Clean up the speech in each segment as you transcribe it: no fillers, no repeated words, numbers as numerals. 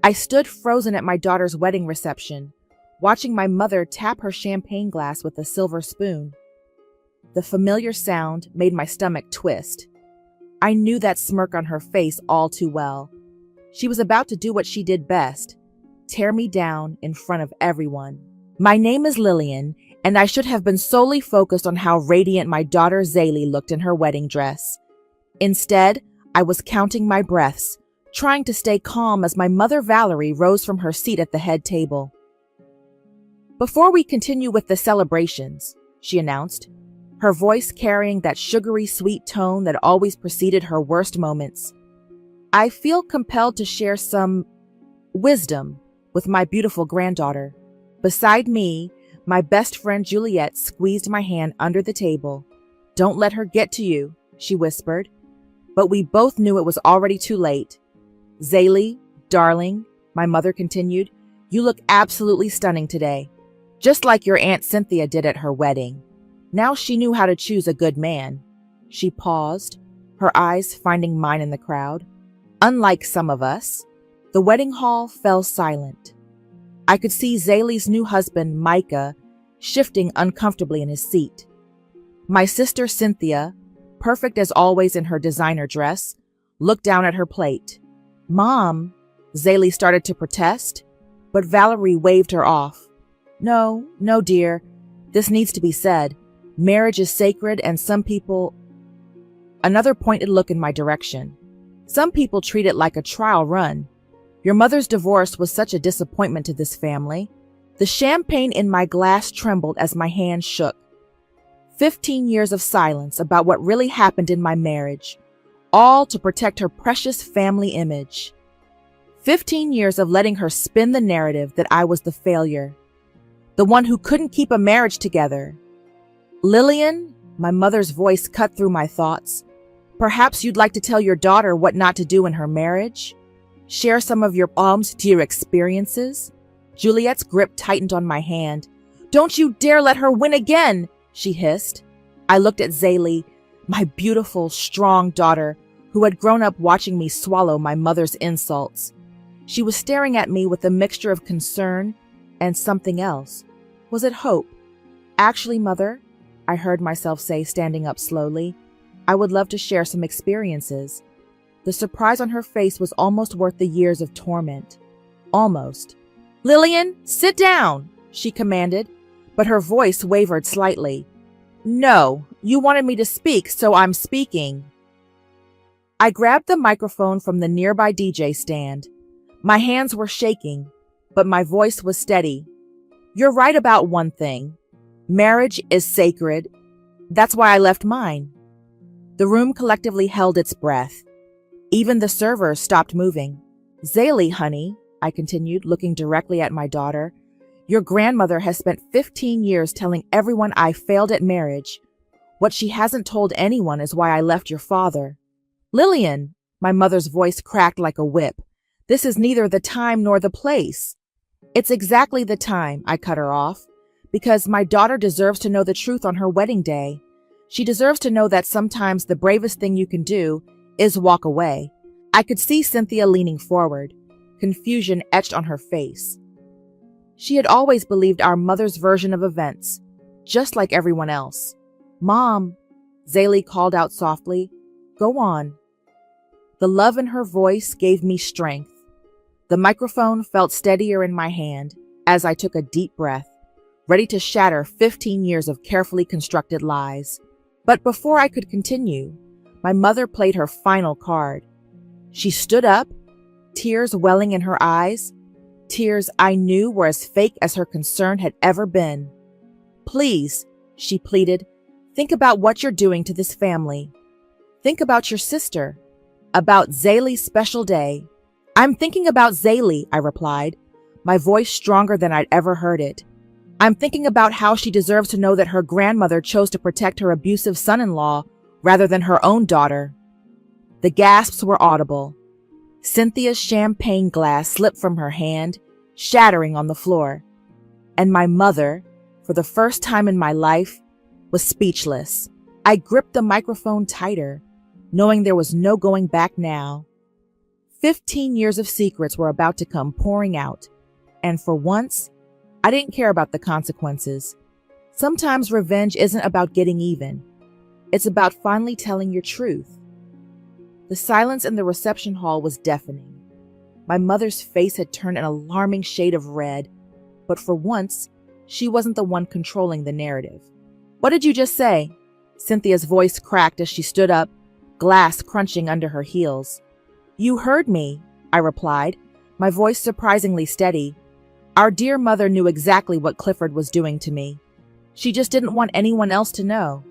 I stood frozen at my daughter's wedding reception, watching my mother tap her champagne glass with a silver spoon. The familiar sound made my stomach twist. I knew that smirk on her face all too well. She was about to do what she did best, tear me down in front of everyone. My name is Lillian, and I should have been solely focused on how radiant my daughter Zaylee looked in her wedding dress. Instead, I was counting my breaths, trying to stay calm as my mother Valerie rose from her seat at the head table. "Before we continue with the celebrations," she announced, her voice carrying that sugary sweet tone that always preceded her worst moments, "I feel compelled to share some wisdom with my beautiful granddaughter." Beside me, my best friend Juliet squeezed my hand under the table. "Don't let her get to you," she whispered. But we both knew it was already too late. "Zaylee, darling," my mother continued, "you look absolutely stunning today, just like your Aunt Cynthia did at her wedding." Now she knew how to choose a good man. She paused, her eyes finding mine in the crowd. Unlike some of us, the wedding hall fell silent. I could see Zaylee's new husband, Micah, shifting uncomfortably in his seat. My sister Cynthia, perfect as always in her designer dress, looked down at her plate. "Mom," Zaylee started to protest, but Valerie waved her off. No, dear. This needs to be said. Marriage is sacred, and some people..." Another pointed look in my direction. "Some people treat it like a trial run. Your mother's divorce was such a disappointment to this family." The champagne in my glass trembled as my hand shook. 15 years of silence about what really happened in my marriage, all to protect her precious family image. 15 years of letting her spin the narrative that I was the failure, the one who couldn't keep a marriage together. "Lillian," my mother's voice cut through my thoughts, "perhaps you'd like to tell your daughter what not to do in her marriage? Share some of your to your experiences?" Juliet's grip tightened on my hand. "Don't you dare let her win again," she hissed. I looked at Zaylee, my beautiful, strong daughter, who had grown up watching me swallow my mother's insults. She was staring at me with a mixture of concern and something else. Was it hope? "Actually, Mother," I heard myself say, standing up slowly, "I would love to share some experiences." The surprise on her face was almost worth the years of torment. Almost. "Lillian, sit down," she commanded, but her voice wavered slightly. "No, you wanted me to speak, so I'm speaking." I grabbed the microphone from the nearby DJ stand. My hands were shaking, but my voice was steady. "You're right about one thing. Marriage is sacred. That's why I left mine." The room collectively held its breath. Even the servers stopped moving. "Zaylee, honey," I continued, looking directly at my daughter, "your grandmother has spent 15 years telling everyone I failed at marriage. What she hasn't told anyone is why I left your father." "Lillian," my mother's voice cracked like a whip, "this is neither the time nor the place." "It's exactly the time," I cut her off, "because my daughter deserves to know the truth on her wedding day. She deserves to know that sometimes the bravest thing you can do is walk away." I could see Cynthia leaning forward, confusion etched on her face. She had always believed our mother's version of events, just like everyone else. "Mom," Zaylee called out softly, "go on." The love in her voice gave me strength. The microphone felt steadier in my hand as I took a deep breath, ready to shatter 15 years of carefully constructed lies. But before I could continue, my mother played her final card. She stood up, tears welling in her eyes, tears I knew were as fake as her concern had ever been. "Please," she pleaded, "think about what you're doing to this family. Think about your sister, about Zaylee's special day." "I'm thinking about Zaylee," I replied, my voice stronger than I'd ever heard it. "I'm thinking about how she deserves to know that her grandmother chose to protect her abusive son-in-law rather than her own daughter." The gasps were audible. Cynthia's champagne glass slipped from her hand, shattering on the floor. And my mother, for the first time in my life, was speechless. I gripped the microphone tighter, knowing there was no going back now. 15 years of secrets were about to come pouring out, and for once, I didn't care about the consequences. Sometimes revenge isn't about getting even. It's about finally telling your truth. The silence in the reception hall was deafening. My mother's face had turned an alarming shade of red, but for once, she wasn't the one controlling the narrative. "What did you just say?" Cynthia's voice cracked as she stood up, glass crunching under her heels. "You heard me," I replied, my voice surprisingly steady. Our dear mother knew exactly what Clifford was doing to me. She just didn't want anyone else to know.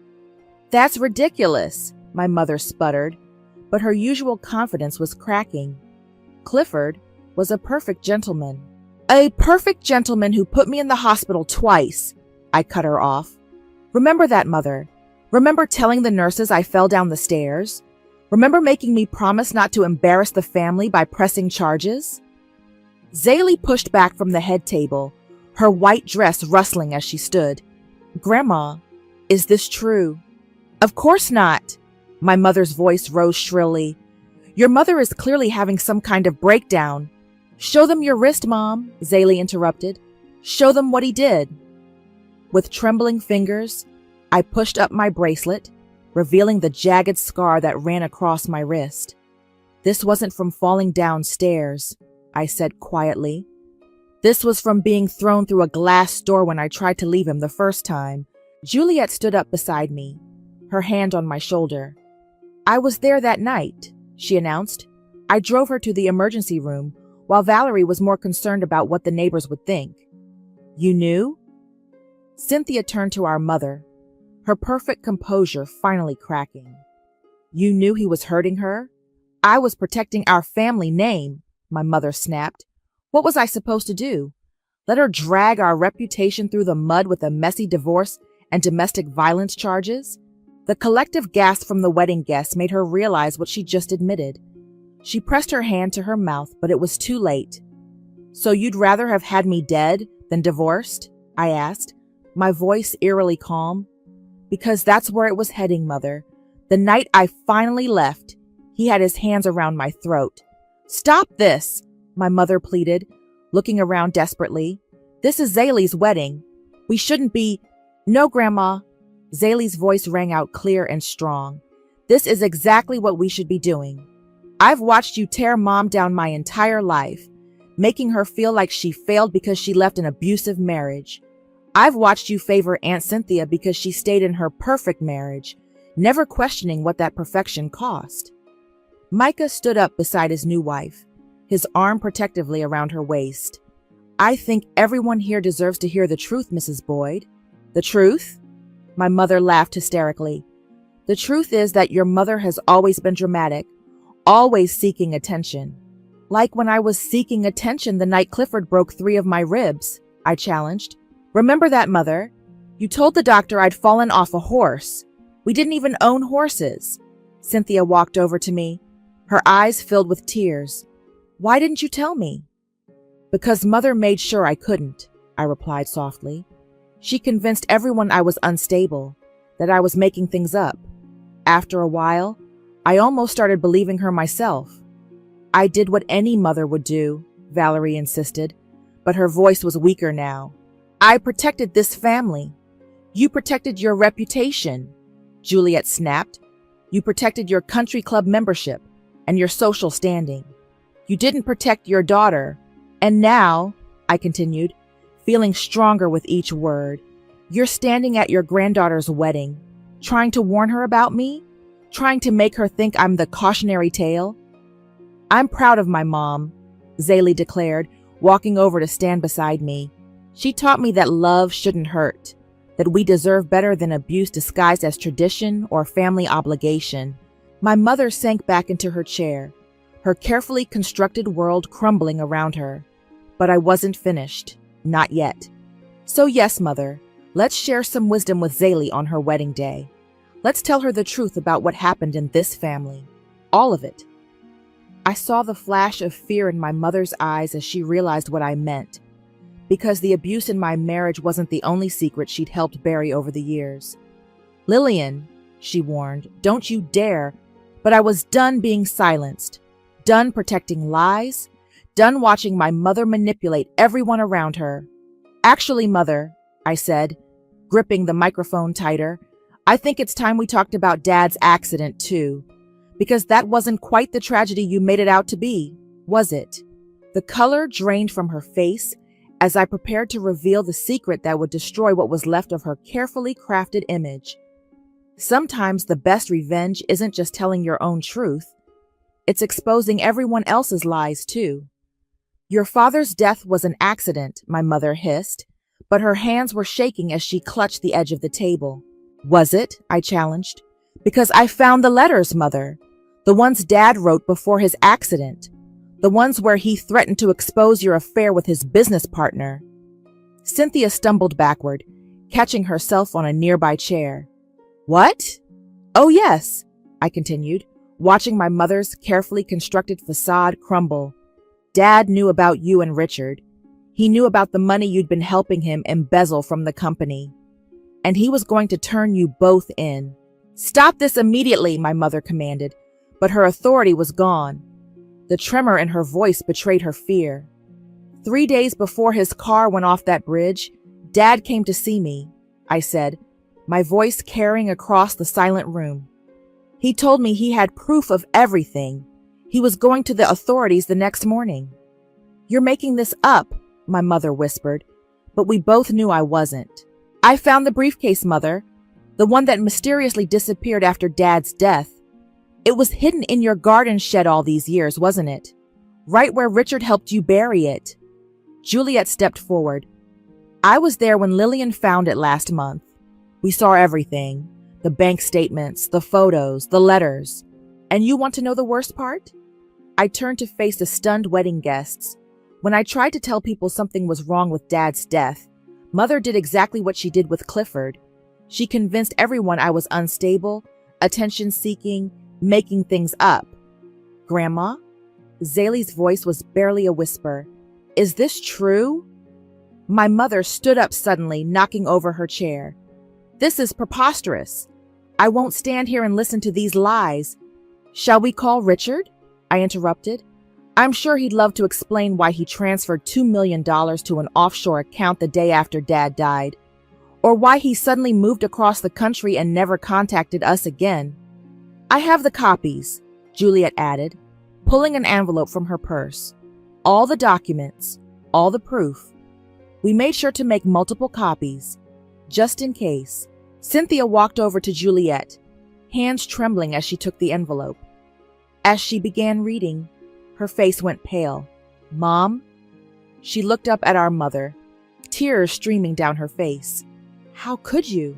"That's ridiculous," my mother sputtered, but her usual confidence was cracking. Clifford was a perfect gentleman. "A perfect gentleman who put me in the hospital twice," I cut her off. "Remember that, Mother? Remember telling the nurses I fell down the stairs? Remember making me promise not to embarrass the family by pressing charges?" Zaylee pushed back from the head table, her white dress rustling as she stood. "Grandma, is this true?" "Of course not." My mother's voice rose shrilly. "Your mother is clearly having some kind of breakdown." "Show them your wrist, Mom," Zaylee interrupted. "Show them what he did." With trembling fingers, I pushed up my bracelet, revealing the jagged scar that ran across my wrist. "This wasn't from falling downstairs," I said quietly. "This was from being thrown through a glass door when I tried to leave him the first time." Juliet stood up beside me, her hand on my shoulder. "I was there that night," she announced. "I drove her to the emergency room, while Valerie was more concerned about what the neighbors would think." "You knew?" Cynthia turned to our mother, her perfect composure finally cracking. "You knew he was hurting her? I was protecting our family name," my mother snapped. "What was I supposed to do? Let her drag our reputation through the mud with a messy divorce and domestic violence charges?" The collective gasp from the wedding guests made her realize what she just admitted. She pressed her hand to her mouth, but it was too late. "So you'd rather have had me dead than divorced?" I asked, my voice eerily calm. "Because that's where it was heading, Mother. The night I finally left, he had his hands around my throat." "Stop this," my mother pleaded, looking around desperately. "This is Zaylee's wedding. We shouldn't be—" "No, Grandma." Zaylee's voice rang out clear and strong. "This is exactly what we should be doing. I've watched you tear Mom down my entire life, making her feel like she failed because she left an abusive marriage. I've watched you favor Aunt Cynthia because she stayed in her perfect marriage, never questioning what that perfection cost." Micah stood up beside his new wife, his arm protectively around her waist. "I think everyone here deserves to hear the truth, Mrs. Boyd." "The truth?" My mother laughed hysterically. "The truth is that your mother has always been dramatic, always seeking attention. Like when I was seeking attention the night Clifford broke 3 of my ribs," I challenged. "Remember that, Mother? You told the doctor I'd fallen off a horse. We didn't even own horses." Cynthia walked over to me, her eyes filled with tears. "Why didn't you tell me?" "Because Mother made sure I couldn't," I replied softly. "She convinced everyone I was unstable, that I was making things up. After a while, I almost started believing her myself." "I did what any mother would do," Valerie insisted, but her voice was weaker now. "I protected this family. You protected your reputation," Juliet snapped. "You protected your country club membership and your social standing. You didn't protect your daughter. And now," I continued, feeling stronger with each word, "you're standing at your granddaughter's wedding, trying to warn her about me, trying to make her think I'm the cautionary tale." "I'm proud of my mom," Zaylee declared, walking over to stand beside me. "She taught me that love shouldn't hurt, that we deserve better than abuse disguised as tradition or family obligation." My mother sank back into her chair, her carefully constructed world crumbling around her. But I wasn't finished. Not yet. "So yes, Mother, let's share some wisdom with Zaylee on her wedding day. Let's tell her the truth about what happened in this family. All of it." I saw the flash of fear in my mother's eyes as she realized what I meant. Because the abuse in my marriage wasn't the only secret she'd helped bury over the years. "Lillian," she warned, "don't you dare." But I was done being silenced. Done protecting lies. Done watching my mother manipulate everyone around her. Actually, Mother, I said, gripping the microphone tighter, I think it's time we talked about Dad's accident too. Because that wasn't quite the tragedy you made it out to be, was it? The color drained from her face as I prepared to reveal the secret that would destroy what was left of her carefully crafted image. Sometimes the best revenge isn't just telling your own truth. It's exposing everyone else's lies too. Your father's death was an accident, my mother hissed, but her hands were shaking as she clutched the edge of the table. Was it? I challenged. Because I found the letters, Mother. The ones Dad wrote before his accident. The ones where he threatened to expose your affair with his business partner. Cynthia stumbled backward, catching herself on a nearby chair. What? Oh, yes, I continued, watching my mother's carefully constructed facade crumble. Dad knew about you and Richard. He knew about the money you'd been helping him embezzle from the company. And he was going to turn you both in. Stop this immediately, my mother commanded, but her authority was gone. The tremor in her voice betrayed her fear. 3 days before his car went off that bridge, Dad came to see me, I said, my voice carrying across the silent room. He told me he had proof of everything. He was going to the authorities the next morning. You're making this up, my mother whispered, but we both knew I wasn't. I found the briefcase, Mother, the one that mysteriously disappeared after Dad's death. It was hidden in your garden shed all these years, wasn't it? Right where Richard helped you bury it. Juliet stepped forward. I was there when Lillian found it last month. We saw everything. The bank statements, the photos, the letters. And you want to know the worst part? I turned to face the stunned wedding guests. When I tried to tell people something was wrong with Dad's death, Mother did exactly what she did with Clifford. She convinced everyone I was unstable, attention-seeking, making things up. Grandma? Zaley's voice was barely a whisper. Is this true? My mother stood up suddenly, knocking over her chair. This is preposterous. I won't stand here and listen to these lies. Shall we call Richard? I interrupted. I'm sure he'd love to explain why he transferred $2 million to an offshore account the day after Dad died, or why he suddenly moved across the country and never contacted us again. I have the copies, Juliet added, pulling an envelope from her purse. All the documents, all the proof. We made sure to make multiple copies, just in case. Cynthia walked over to Juliet, hands trembling as she took the envelope. As she began reading, her face went pale. Mom? She looked up at our mother, tears streaming down her face. How could you?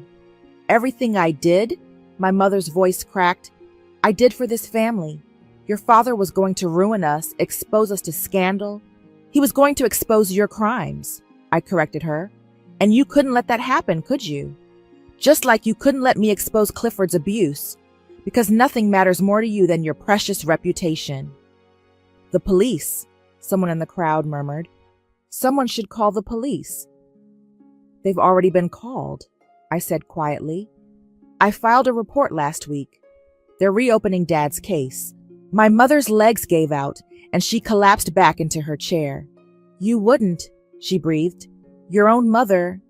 Everything I did, my mother's voice cracked, I did for this family. Your father was going to ruin us, expose us to scandal. He was going to expose your crimes, I corrected her. And you couldn't let that happen, could you? Just like you couldn't let me expose Clifford's abuse, because nothing matters more to you than your precious reputation. The police, someone in the crowd murmured. Someone should call the police. They've already been called, I said quietly. I filed a report last week. They're reopening Dad's case. My mother's legs gave out, and she collapsed back into her chair. You wouldn't, she breathed. Your own mother.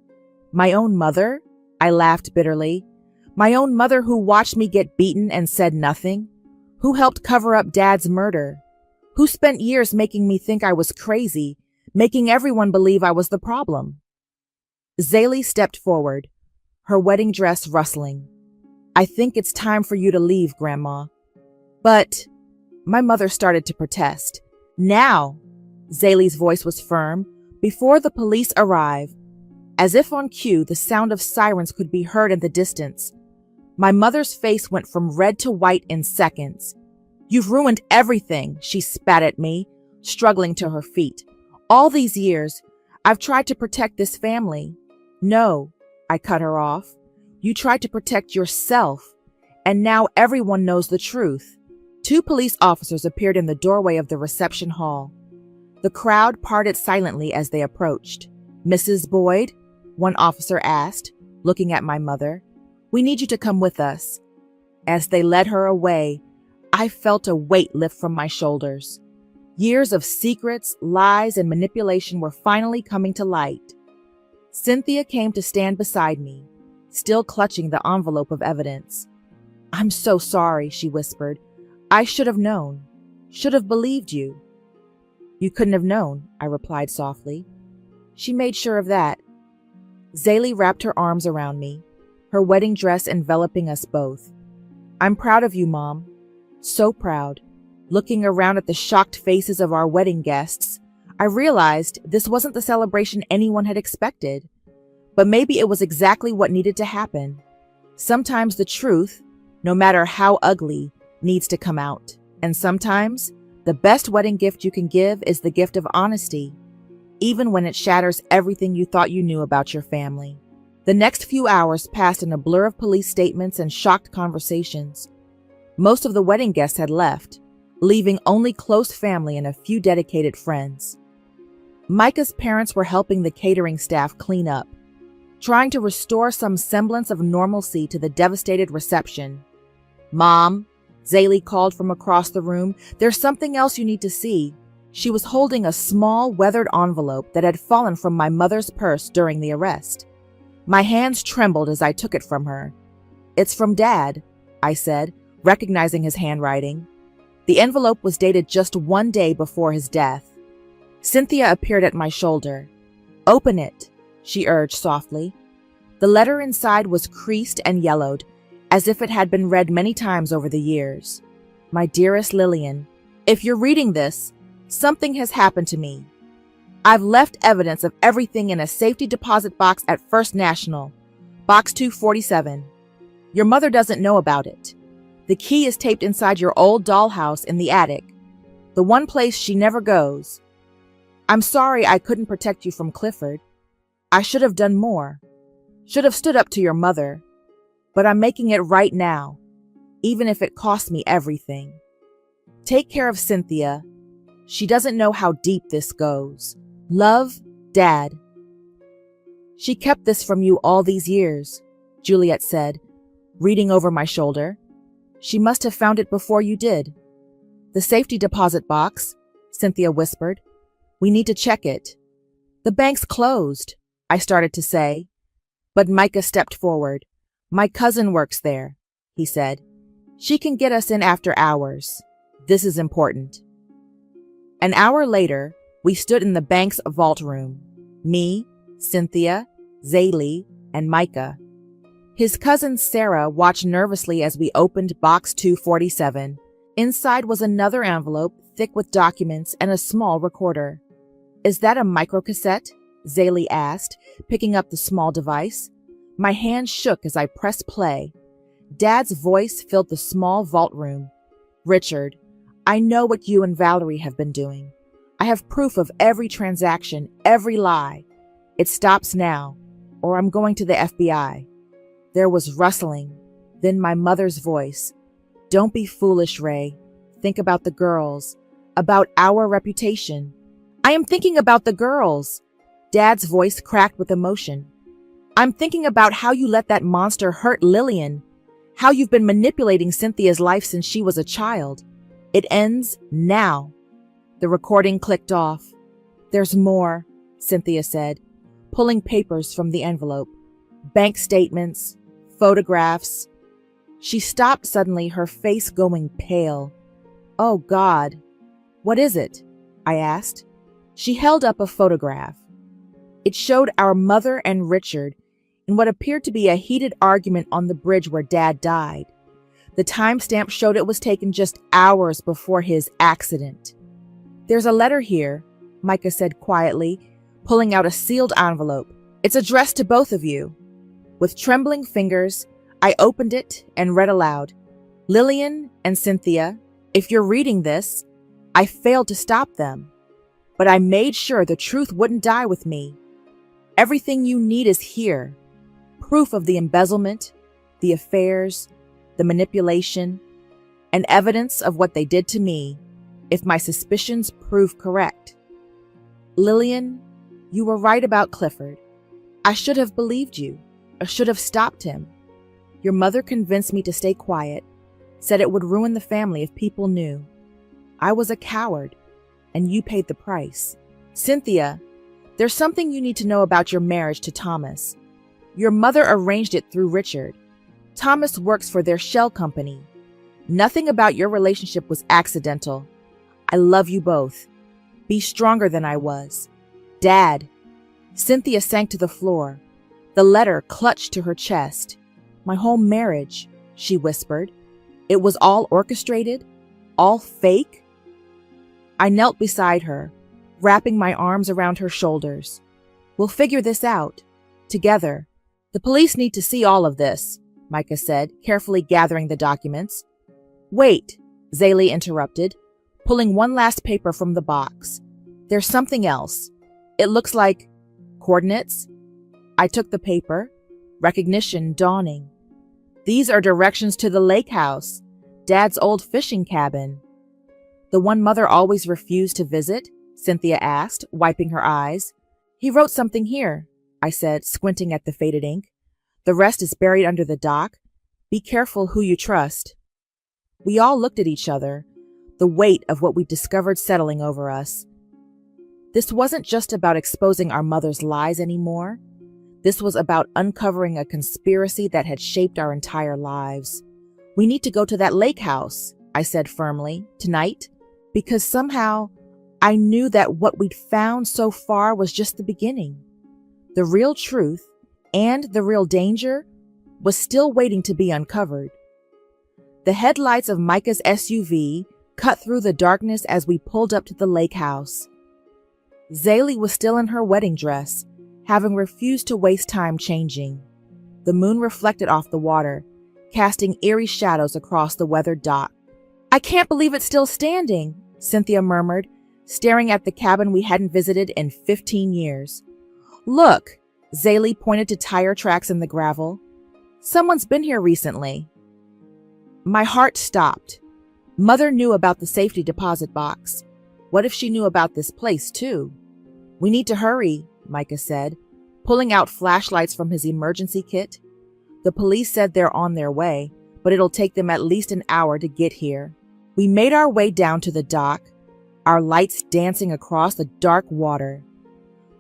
My own mother? I laughed bitterly. My own mother who watched me get beaten and said nothing? Who helped cover up Dad's murder? Who spent years making me think I was crazy, making everyone believe I was the problem? Zaley stepped forward, her wedding dress rustling. I think it's time for you to leave, Grandma. But my mother started to protest. Now, Zaley's voice was firm, before the police arrive. As if on cue, the sound of sirens could be heard in the distance. My mother's face went from red to white in seconds. You've ruined everything, she spat at me, struggling to her feet. All these years, I've tried to protect this family. No, I cut her off. You tried to protect yourself, and now everyone knows the truth. 2 police officers appeared in the doorway of the reception hall. The crowd parted silently as they approached. Mrs. Boyd? One officer asked, looking at my mother. We need you to come with us. As they led her away, I felt a weight lift from my shoulders. Years of secrets, lies, and manipulation were finally coming to light. Cynthia came to stand beside me, still clutching the envelope of evidence. "I'm so sorry," she whispered. "I should have known. Should have believed you." "You couldn't have known," I replied softly. She made sure of that. Zaylee wrapped her arms around me, her wedding dress enveloping us both. "I'm proud of you, Mom. So proud." Looking around at the shocked faces of our wedding guests, I realized this wasn't the celebration anyone had expected. But maybe it was exactly what needed to happen. Sometimes the truth, no matter how ugly, needs to come out. And sometimes, the best wedding gift you can give is the gift of honesty, even when it shatters everything you thought you knew about your family. The next few hours passed in a blur of police statements and shocked conversations. Most of the wedding guests had left, leaving only close family and a few dedicated friends. Micah's parents were helping the catering staff clean up, trying to restore some semblance of normalcy to the devastated reception. "Mom," Zaylee called from across the room, "there's something else you need to see." She was holding a small, weathered envelope that had fallen from my mother's purse during the arrest. My hands trembled as I took it from her. "It's from Dad," I said, recognizing his handwriting. The envelope was dated just 1 day before his death. Cynthia appeared at my shoulder. "Open it," she urged softly. The letter inside was creased and yellowed, as if it had been read many times over the years. "My dearest Lillian, if you're reading this, something has happened to me. I've left evidence of everything in a safety deposit box at First National, Box 247. Your mother doesn't know about it. The key is taped inside your old dollhouse in the attic, the one place she never goes. I'm sorry I couldn't protect you from Clifford. I should have done more. Should have stood up to your mother. But I'm making it right now, even if it costs me everything. Take care of Cynthia. She doesn't know how deep this goes. Love, Dad." "She kept this from you all these years," Juliet said, reading over my shoulder. "She must have found it before you did." "The safety deposit box," Cynthia whispered. "We need to check it." "The bank's closed," I started to say. But Micah stepped forward. "My cousin works there," he said. "She can get us in after hours. This is important." An hour later, we stood in the bank's vault room. Me, Cynthia, Zaylee, and Micah. His cousin Sarah watched nervously as we opened Box 247. Inside was another envelope, thick with documents and a small recorder. "Is that a microcassette?" Zaylee asked, picking up the small device. My hand shook as I pressed play. Dad's voice filled the small vault room. "Richard, I know what you and Valerie have been doing. I have proof of every transaction, every lie. It stops now, or I'm going to the FBI." There was rustling, then my mother's voice. "Don't be foolish, Ray. Think about the girls, about our reputation." "I am thinking about the girls." Dad's voice cracked with emotion. "I'm thinking about how you let that monster hurt Lillian, how you've been manipulating Cynthia's life since she was a child. It ends now." The recording clicked off. "There's more," Cynthia said, pulling papers from the envelope. "Bank statements, photographs." She stopped suddenly, her face going pale. "Oh, God. What is it?" I asked. She held up a photograph. It showed our mother and Richard in what appeared to be a heated argument on the bridge where Dad died. The timestamp showed it was taken just hours before his accident. "There's a letter here," Micah said quietly, pulling out a sealed envelope. "It's addressed to both of you." With trembling fingers, I opened it and read aloud. "Lillian and Cynthia, if you're reading this, I failed to stop them, but I made sure the truth wouldn't die with me. Everything you need is here. Proof of the embezzlement, the affairs, the manipulation, and evidence of what they did to me, if my suspicions prove correct. Lillian, you were right about Clifford. I should have believed you. I should have stopped him. Your mother convinced me to stay quiet. said it would ruin the family if people knew. I was a coward, and you paid the price. Cynthia, there's something you need to know about your marriage to Thomas. Your mother arranged it through Richard. Thomas works for their shell company. Nothing about your relationship was accidental. I love you both. Be stronger than I was. Dad. Cynthia sank to the floor. The letter clutched to her chest. My whole marriage, she whispered. It was all orchestrated? All fake? I knelt beside her, wrapping my arms around her shoulders. We'll figure this out. Together. The police need to see all of this, Micah said, carefully gathering the documents. Wait, Zaley interrupted, pulling one last paper from the box. There's something else. It looks like coordinates. I took the paper, recognition dawning. These are directions to the lake house, Dad's old fishing cabin. The one Mother always refused to visit? Cynthia asked, wiping her eyes. He wrote something here, I said, squinting at the faded ink. The rest is buried under the dock. Be careful who you trust. We all looked at each other, the weight of what we discovered settling over us. This wasn't just about exposing our mother's lies anymore. This was about uncovering a conspiracy that had shaped our entire lives. We need to go to that lake house, I said firmly, tonight, because somehow I knew that what we'd found so far was just the beginning. The real truth and the real danger was still waiting to be uncovered. The headlights of Micah's SUV cut through the darkness as we pulled up to the lake house. Zaley was still in her wedding dress, having refused to waste time changing. The moon reflected off the water, casting eerie shadows across the weathered dock. I can't believe it's still standing, Cynthia murmured, staring at the cabin we hadn't visited in 15 years. Look, Zaley pointed to tire tracks in the gravel. Someone's been here recently. My heart stopped. Mother knew about the safety deposit box. What if she knew about this place, too? We need to hurry, Micah said, pulling out flashlights from his emergency kit. The police said they're on their way, but it'll take them at least an hour to get here. We made our way down to the dock, our lights dancing across the dark water.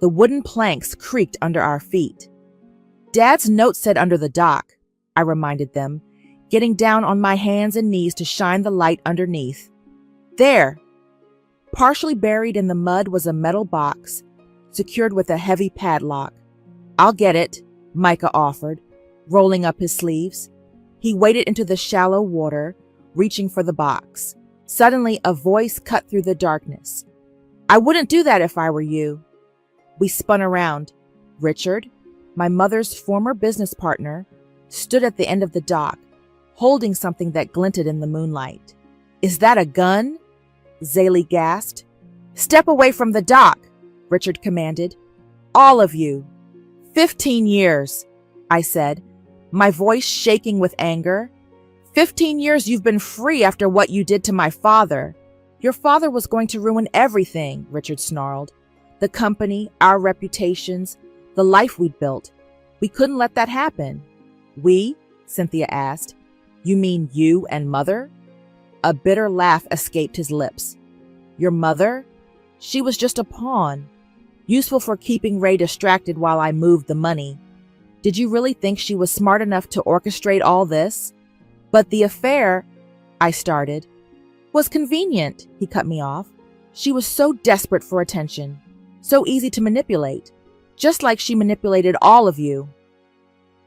The wooden planks creaked under our feet. Dad's note said under the dock, I reminded them, getting down on my hands and knees to shine the light underneath. There! Partially buried in the mud was a metal box, secured with a heavy padlock. I'll get it, Micah offered, rolling up his sleeves. He waded into the shallow water, reaching for the box. Suddenly, a voice cut through the darkness. I wouldn't do that if I were you. We spun around. Richard, my mother's former business partner, stood at the end of the dock, holding something that glinted in the moonlight. Is that a gun? Zaley gasped. Step away from the dock, Richard commanded. All of you. 15 years, I said, my voice shaking with anger. 15 years you've been free after what you did to my father. Your father was going to ruin everything, Richard snarled. The company, our reputations, the life we'd built. We couldn't let that happen. We? Cynthia asked. You mean you and Mother? A bitter laugh escaped his lips. Your mother? She was just a pawn, useful for keeping Ray distracted while I moved the money. Did you really think she was smart enough to orchestrate all this? But the affair, I started, was convenient, he cut me off. She was so desperate for attention, so easy to manipulate, just like she manipulated all of you.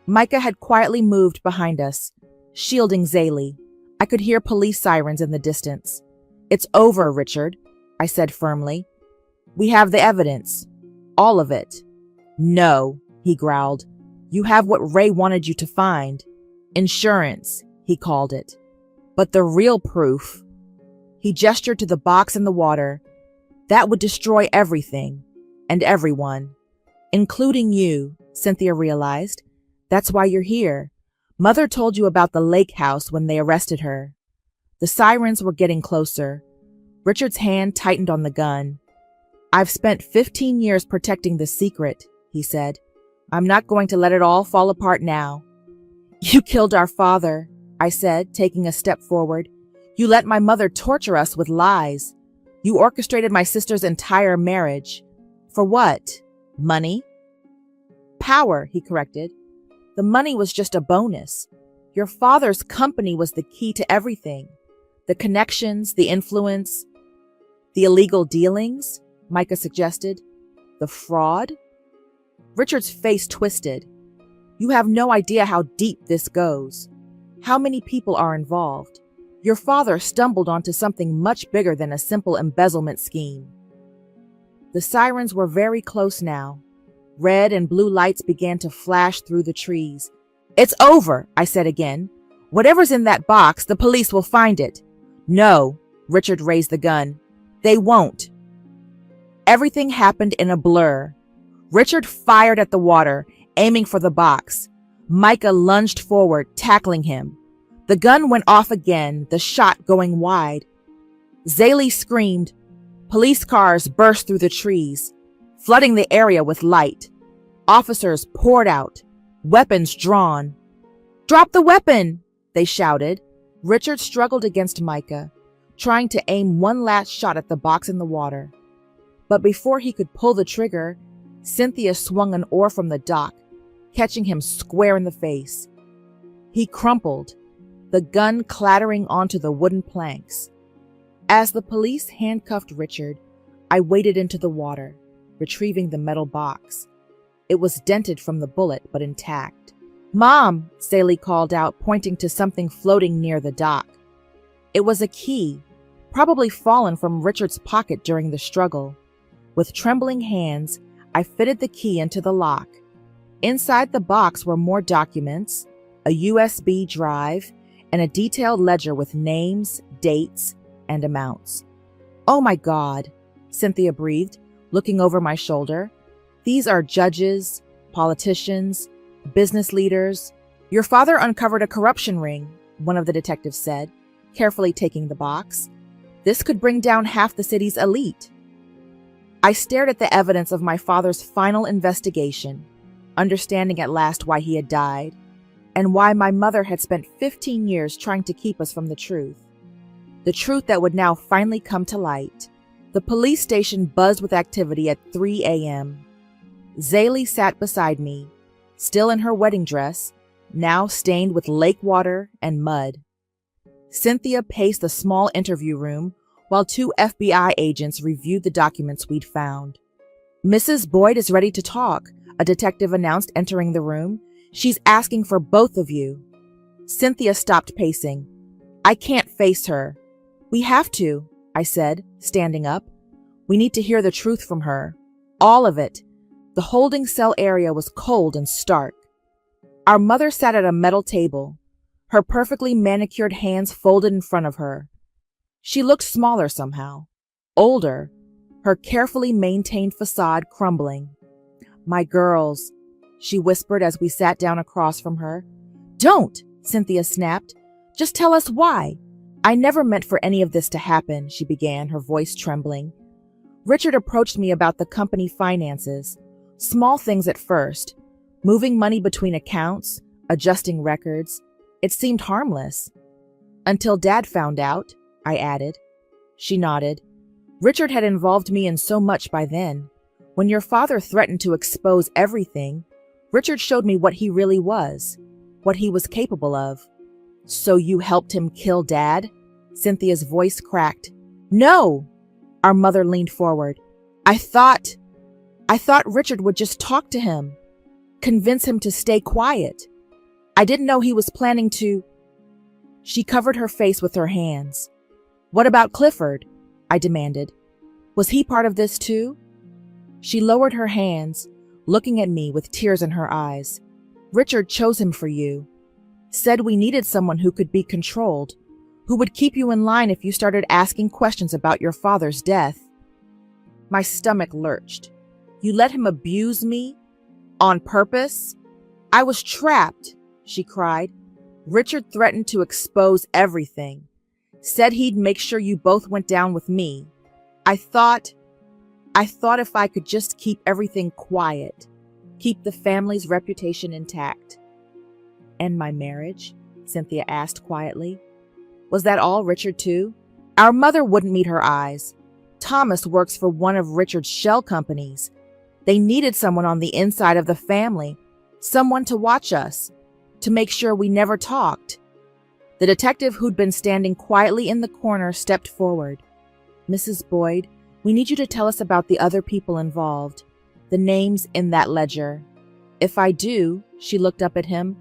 Micah had quietly moved behind us, shielding Zaley. I could hear police sirens in the distance. It's over, Richard, I said firmly. We have the evidence. All of it. No, he growled. You have what Ray wanted you to find. Insurance, he called it. But the real proof. He gestured to the box in the water. That would destroy everything and everyone, including you, Cynthia realized. That's why you're here. Mother told you about the lake house when they arrested her. The sirens were getting closer. Richard's hand tightened on the gun. I've spent 15 years protecting this secret, he said. I'm not going to let it all fall apart now. You killed our father, I said, taking a step forward. You let my mother torture us with lies. You orchestrated my sister's entire marriage. For what? Money? Power, he corrected. The money was just a bonus. Your father's company was the key to everything. The connections, the influence, the illegal dealings, Micah suggested. The fraud? Richard's face twisted. You have no idea how deep this goes. How many people are involved? Your father stumbled onto something much bigger than a simple embezzlement scheme. The sirens were very close now. Red and blue lights began to flash through the trees. It's over, I said again. Whatever's in that box, the police will find it. No, Richard raised the gun. They won't. Everything happened in a blur. Richard fired at the water, aiming for the box. Micah lunged forward, tackling him. The gun went off again, the shot going wide. Zaylee screamed. Police cars burst through the trees, flooding the area with light. Officers poured out, weapons drawn. Drop the weapon, they shouted. Richard struggled against Micah, trying to aim one last shot at the box in the water. But before he could pull the trigger, Cynthia swung an oar from the dock, catching him square in the face. He crumpled, the gun clattering onto the wooden planks. As the police handcuffed Richard, I waded into the water, retrieving the metal box. It was dented from the bullet, but intact. Mom, Zaylee called out, pointing to something floating near the dock. It was a key, probably fallen from Richard's pocket during the struggle. With trembling hands, I fitted the key into the lock. Inside the box were more documents, a USB drive, and a detailed ledger with names, dates, and amounts. Oh my God, Cynthia breathed, looking over my shoulder. These are judges, politicians, business leaders. Your father uncovered a corruption ring, one of the detectives said, carefully taking the box. This could bring down half the city's elite. I stared at the evidence of my father's final investigation, understanding at last why he had died, and why my mother had spent 15 years trying to keep us from the truth. The truth that would now finally come to light. The police station buzzed with activity at 3 a.m. Zaylee sat beside me, still in her wedding dress, now stained with lake water and mud. Cynthia paced the small interview room while 2 FBI agents reviewed the documents we'd found. Mrs. Boyd is ready to talk, a detective announced entering the room. She's asking for both of you. Cynthia stopped pacing. I can't face her. We have to, I said, standing up. We need to hear the truth from her. All of it. The holding cell area was cold and stark. Our mother sat at a metal table, her perfectly manicured hands folded in front of her. She looked smaller somehow, older, her carefully maintained facade crumbling. My girls, she whispered as we sat down across from her. Don't, Cynthia snapped. Just tell us why. I never meant for any of this to happen, she began, her voice trembling. Richard approached me about the company finances. Small things at first. Moving money between accounts, adjusting records. It seemed harmless. Until Dad found out, I added. She nodded. Richard had involved me in so much by then. When your father threatened to expose everything, Richard showed me what he really was, what he was capable of. So you helped him kill Dad? Cynthia's voice cracked. No! Our mother leaned forward. I thought Richard would just talk to him, convince him to stay quiet. I didn't know he was planning to. She covered her face with her hands. What about Clifford? I demanded. Was he part of this too? She lowered her hands, looking at me with tears in her eyes. Richard chose him for you. Said we needed someone who could be controlled, who would keep you in line if you started asking questions about your father's death. My stomach lurched. You let him abuse me? On purpose? I was trapped, she cried. Richard threatened to expose everything. Said he'd make sure you both went down with me. I thought if I could just keep everything quiet, keep the family's reputation intact. And my marriage? Cynthia asked quietly. Was that all Richard too? Our mother wouldn't meet her eyes. Thomas works for one of Richard's shell companies. They needed someone on the inside of the family, someone to watch us, to make sure we never talked. The detective who'd been standing quietly in the corner stepped forward. Mrs. Boyd, we need you to tell us about the other people involved, the names in that ledger. If I do, she looked up at him,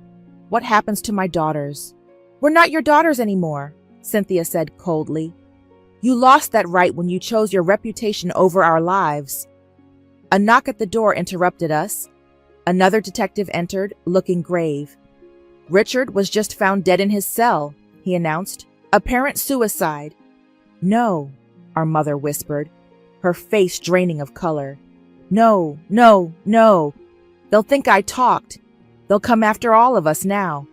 what happens to my daughters? We're not your daughters anymore, Cynthia said coldly. You lost that right when you chose your reputation over our lives. A knock at the door interrupted us. Another detective entered, looking grave. Richard was just found dead in his cell, he announced. Apparent suicide. No, our mother whispered, her face draining of color. No, no, no. They'll think I talked. They'll come after all of us now.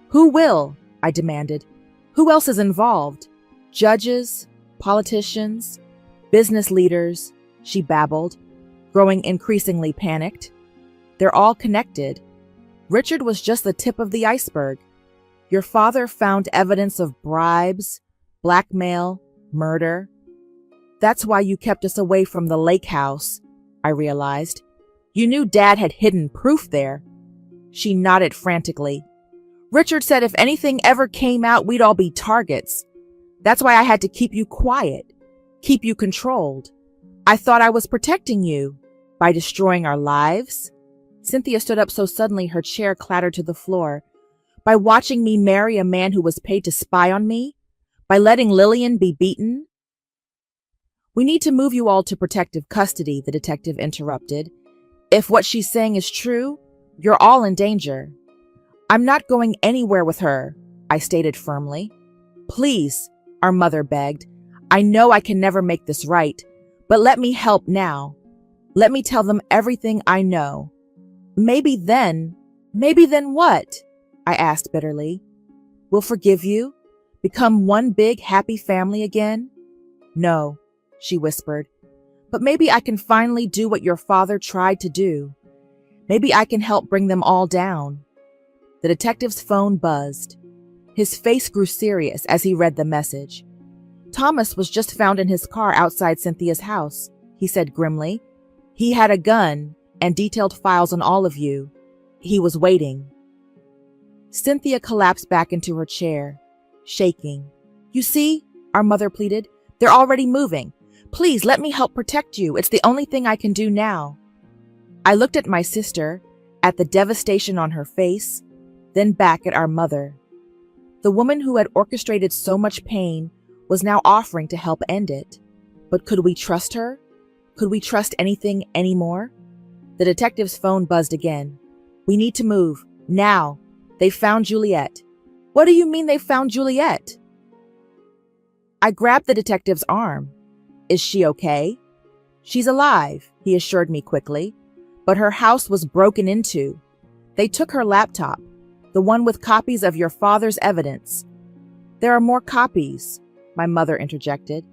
Who will? I demanded. Who else is involved? Judges, politicians, business leaders, she babbled, growing increasingly panicked. They're all connected. Richard was just the tip of the iceberg. Your father found evidence of bribes, blackmail, murder. That's why you kept us away from the lake house, I realized. You knew Dad had hidden proof there. She nodded frantically. Richard said if anything ever came out, we'd all be targets. That's why I had to keep you quiet, keep you controlled. I thought I was protecting you by destroying our lives. Cynthia stood up so suddenly her chair clattered to the floor. By watching me marry a man who was paid to spy on me? By letting Lillian be beaten? We need to move you all to protective custody, the detective interrupted. If what she's saying is true, you're all in danger. I'm not going anywhere with her, I stated firmly. Please, our mother begged. I know I can never make this right, but let me help now. Let me tell them everything I know. Maybe then what? I asked bitterly. We'll forgive you? Become one big happy family again? No, she whispered. But maybe I can finally do what your father tried to do. Maybe I can help bring them all down. The detective's phone buzzed. His face grew serious as he read the message. Thomas was just found in his car outside Cynthia's house, he said grimly. He had a gun and detailed files on all of you. He was waiting. Cynthia collapsed back into her chair, shaking. You see, our mother pleaded, they're already moving. Please let me help protect you. It's the only thing I can do now. I looked at my sister, at the devastation on her face, then back at our mother. The woman who had orchestrated so much pain was now offering to help end it. But could we trust her? Could we trust anything anymore? The detective's phone buzzed again. We need to move. Now. They found Juliet. What do you mean they found Juliet? I grabbed the detective's arm. Is she okay? She's alive, he assured me quickly. But her house was broken into. They took her laptop, the one with copies of your father's evidence. There are more copies, my mother interjected.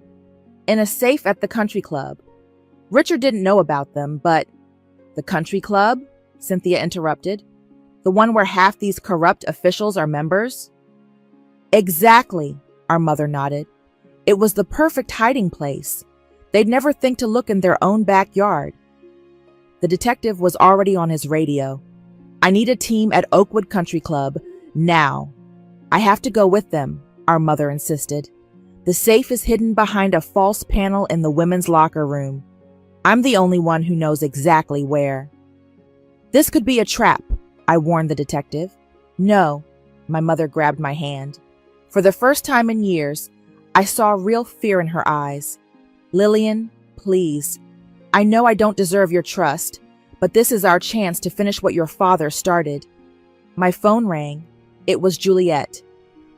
In a safe at the country club. Richard didn't know about them, but... The country club? Cynthia interrupted. The one where half these corrupt officials are members? Exactly, our mother nodded. It was the perfect hiding place. They'd never think to look in their own backyard. The detective was already on his radio. I need a team at Oakwood Country Club, now. I have to go with them, our mother insisted. The safe is hidden behind a false panel in the women's locker room. I'm the only one who knows exactly where. This could be a trap, I warned the detective. No, my mother grabbed my hand. For the first time in years, I saw real fear in her eyes. Lillian, please. I know I don't deserve your trust, but this is our chance to finish what your father started. My phone rang. It was Juliet.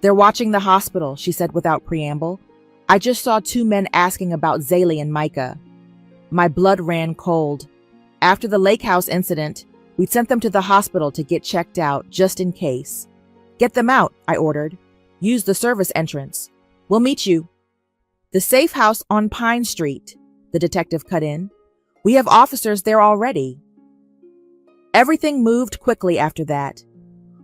They're watching the hospital, she said without preamble. I just saw 2 men asking about Zaylee and Micah. My blood ran cold. After the lake house incident, we sent them to the hospital to get checked out, just in case. Get them out, I ordered. Use the service entrance. We'll meet you. The safe house on Pine Street, the detective cut in. We have officers there already. Everything moved quickly after that.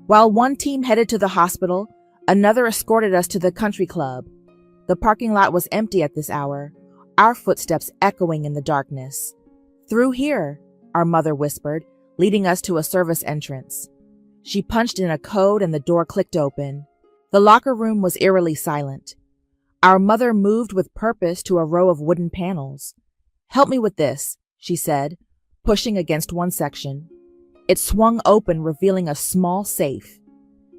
While one team headed to the hospital, Another escorted us to the country club. The parking lot was empty at this hour, our footsteps echoing in the darkness. "Through here," our mother whispered, leading us to a service entrance. She punched in a code and the door clicked open. The locker room was eerily silent. Our mother moved with purpose to a row of wooden panels. "Help me with this," she said, pushing against one section. It swung open, revealing a small safe.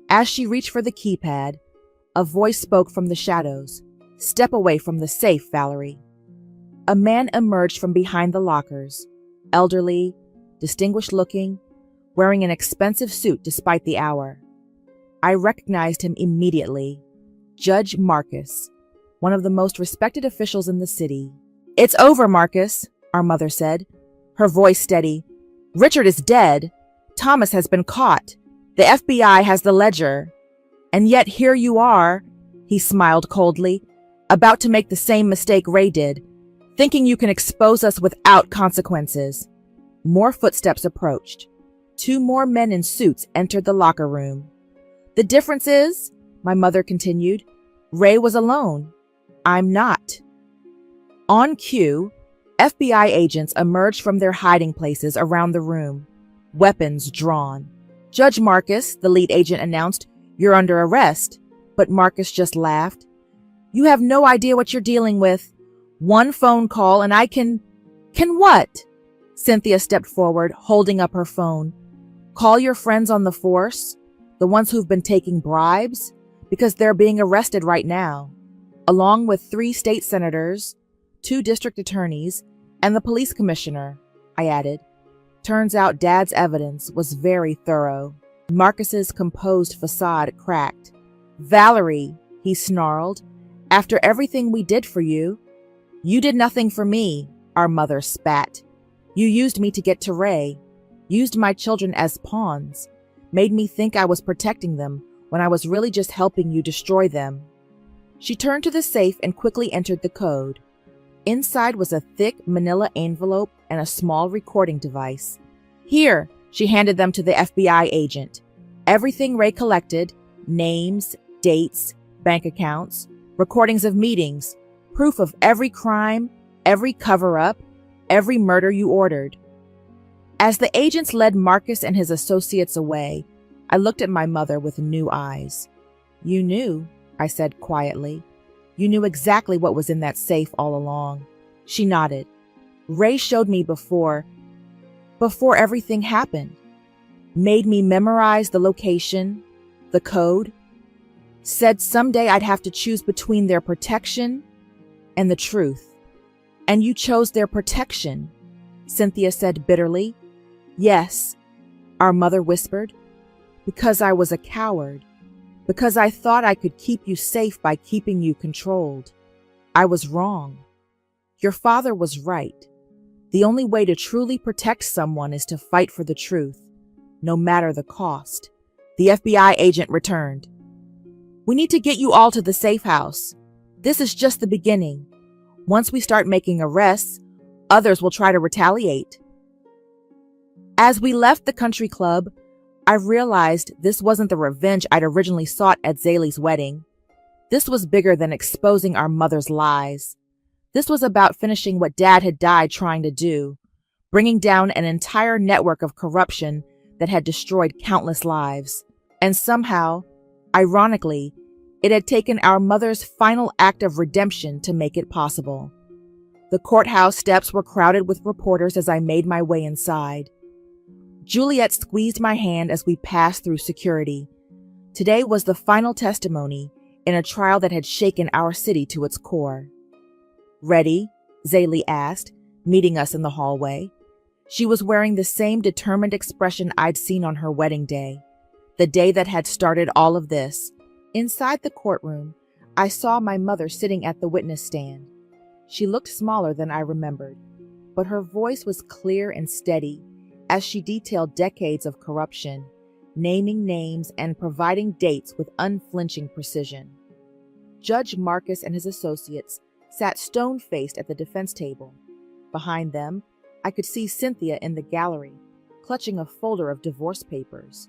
As she reached for the keypad, a voice spoke from the shadows. "Step away from the safe, Valerie." A man emerged from behind the lockers, elderly, distinguished-looking, wearing an expensive suit despite the hour. I recognized him immediately. Judge Marcus, one of the most respected officials in the city. "It's over, Marcus," our mother said, her voice steady. "Richard is dead. Thomas has been caught. The FBI has the ledger. And yet here you are," he smiled coldly, "about to make the same mistake Ray did, thinking you can expose us without consequences." More footsteps approached. 2 more men in suits entered the locker room. "The difference is," my mother continued, "Ray was alone. I'm not." On cue, FBI agents emerged from their hiding places around the room, weapons drawn. "Judge Marcus," the lead agent announced, "you're under arrest." But Marcus just laughed. "You have no idea what you're dealing with. One phone call and I can what?" Cynthia stepped forward, holding up her phone. "Call your friends on the force, the ones who've been taking bribes, because they're being arrested right now, along with 3 state senators, 2 district attorneys, and the police commissioner," I added. Turns out Dad's evidence was very thorough. Marcus's composed facade cracked. "Valerie," he snarled, "after everything we did for you." "You did nothing for me," our mother spat. "You used me to get to Ray, used my children as pawns, made me think I was protecting them when I was really just helping you destroy them." She turned to the safe and quickly entered the code. Inside was a thick manila envelope and a small recording device. "Here," she handed them to the FBI agent. "Everything Ray collected, names, dates, bank accounts, recordings of meetings, proof of every crime, every cover-up, every murder you ordered." As the agents led Marcus and his associates away, I looked at my mother with new eyes. "You knew," I said quietly. "You knew exactly what was in that safe all along." She nodded. "Ray showed me before everything happened. Made me memorize the location, the code. Said someday I'd have to choose between their protection and the truth. And you chose their protection," Cynthia said bitterly. "Yes," our mother whispered, "because I was a coward. Because I thought I could keep you safe by keeping you controlled. I was wrong. Your father was right. The only way to truly protect someone is to fight for the truth, no matter the cost." The FBI agent returned. "We need to get you all to the safe house. This is just the beginning. Once we start making arrests, others will try to retaliate." As we left the country club, I realized this wasn't the revenge I'd originally sought at Zaley's wedding. This was bigger than exposing our mother's lies. This was about finishing what Dad had died trying to do, bringing down an entire network of corruption that had destroyed countless lives. And somehow, ironically, it had taken our mother's final act of redemption to make it possible. The courthouse steps were crowded with reporters as I made my way inside. Juliet squeezed my hand as we passed through security. Today was the final testimony in a trial that had shaken our city to its core. "Ready?" Zaley asked, meeting us in the hallway. She was wearing the same determined expression I'd seen on her wedding day, the day that had started all of this. Inside the courtroom, I saw my mother sitting at the witness stand. She looked smaller than I remembered, but her voice was clear and steady as she detailed decades of corruption, naming names and providing dates with unflinching precision. Judge Marcus and his associates sat stone-faced at the defense table. Behind them, I could see Cynthia in the gallery, clutching a folder of divorce papers.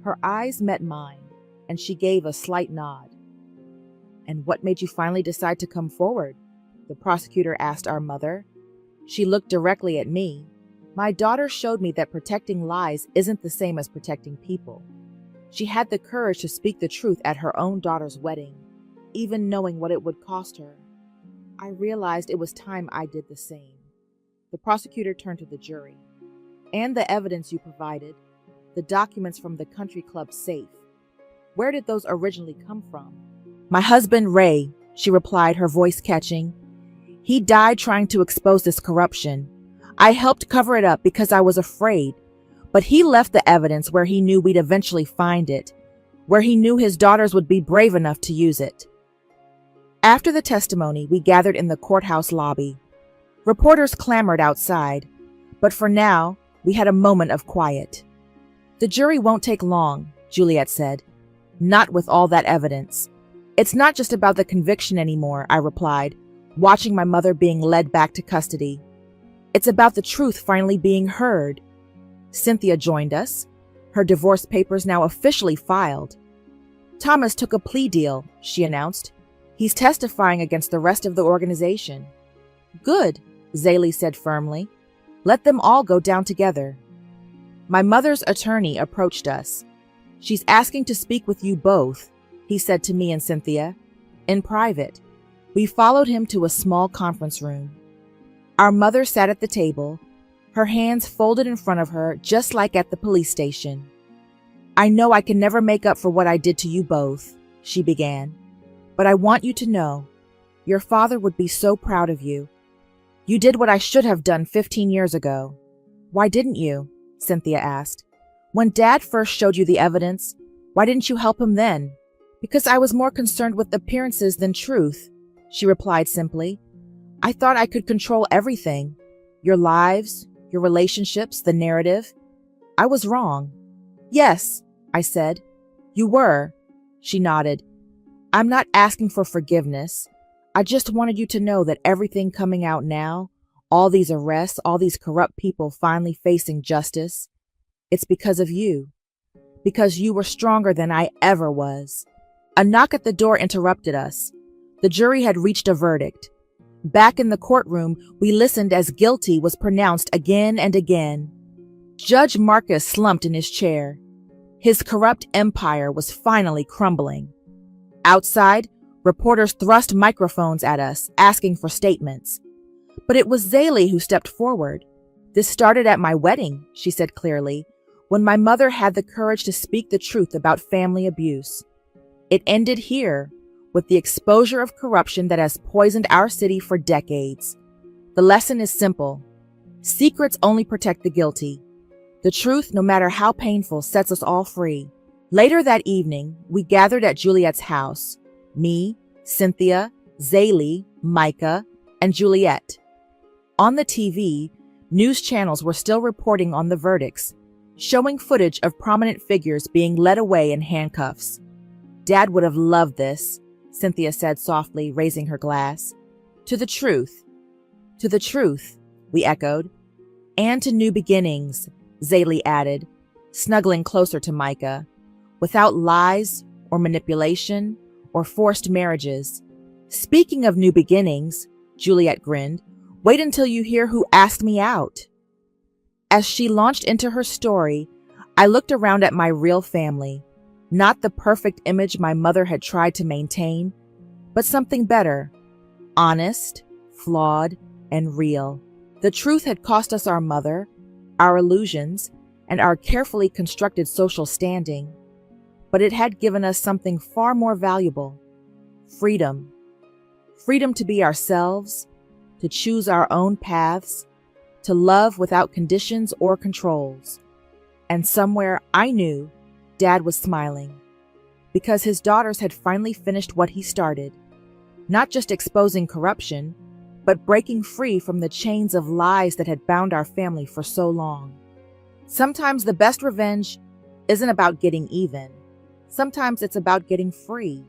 Her eyes met mine, and she gave a slight nod. "And what made you finally decide to come forward?" the prosecutor asked our mother. She looked directly at me. My daughter showed me that protecting lies isn't the same as protecting people. She had the courage to speak the truth at her own daughter's wedding, even knowing what it would cost her. I realized it was time I did the same. The prosecutor turned to the jury. "And the evidence you provided, the documents from the country club safe. Where did those originally come from?" "My husband, Ray," she replied, her voice catching. "He died trying to expose this corruption. I helped cover it up because I was afraid, but he left the evidence where he knew we'd eventually find it, where he knew his daughters would be brave enough to use it." After the testimony, we gathered in the courthouse lobby. Reporters clamored outside, but for now, we had a moment of quiet. "The jury won't take long," Juliet said. "Not with all that evidence." "It's not just about the conviction anymore," I replied, watching my mother being led back to custody. "It's about the truth finally being heard." Cynthia joined us, her divorce papers now officially filed. "Thomas took a plea deal," she announced. "He's testifying against the rest of the organization." "Good," Zaley said firmly. "Let them all go down together." My mother's attorney approached us. "She's asking to speak with you both," he said to me and Cynthia. In private, we followed him to a small conference room. Our mother sat at the table, her hands folded in front of her, just like at the police station. "I know I can never make up for what I did to you both," she began, "but I want you to know, your father would be so proud of you. You did what I should have done 15 years ago." "Why didn't you?" Cynthia asked. "When Dad first showed you the evidence, why didn't you help him then?" "Because I was more concerned with appearances than truth," she replied simply. "I thought I could control everything. Your lives, your relationships, the narrative. I was wrong." "Yes," I said. "You were," she nodded. "I'm not asking for forgiveness. I just wanted you to know that everything coming out now, all these arrests, all these corrupt people finally facing justice, it's because of you. Because you were stronger than I ever was." A knock at the door interrupted us. The jury had reached a verdict. Back in the courtroom, we listened as guilty was pronounced again and again. Judge Marcus slumped in his chair. His corrupt empire was finally crumbling. Outside, reporters thrust microphones at us, asking for statements. But it was Zaley who stepped forward. "This started at my wedding," she said clearly, "when my mother had the courage to speak the truth about family abuse. It ended here, with the exposure of corruption that has poisoned our city for decades. The lesson is simple. Secrets only protect the guilty. The truth, no matter how painful, sets us all free." Later that evening, we gathered at Juliet's house. Me, Cynthia, Zaley, Micah, and Juliet. On the TV, news channels were still reporting on the verdicts, showing footage of prominent figures being led away in handcuffs. "Dad would have loved this," Cynthia said softly, raising her glass. "To the truth." "To the truth," we echoed. "And to new beginnings," Zaley added, snuggling closer to Micah. "Without lies or manipulation or forced marriages." "Speaking of new beginnings," Juliet grinned, "wait until you hear who asked me out." As she launched into her story, I looked around at my real family. Not the perfect image my mother had tried to maintain, but something better. Honest, flawed, and real. The truth had cost us our mother, our illusions, and our carefully constructed social standing. But it had given us something far more valuable. Freedom. Freedom to be ourselves, to choose our own paths, to love without conditions or controls. And somewhere I knew Dad was smiling, because his daughters had finally finished what he started, not just exposing corruption, but breaking free from the chains of lies that had bound our family for so long. Sometimes the best revenge isn't about getting even. Sometimes it's about getting free.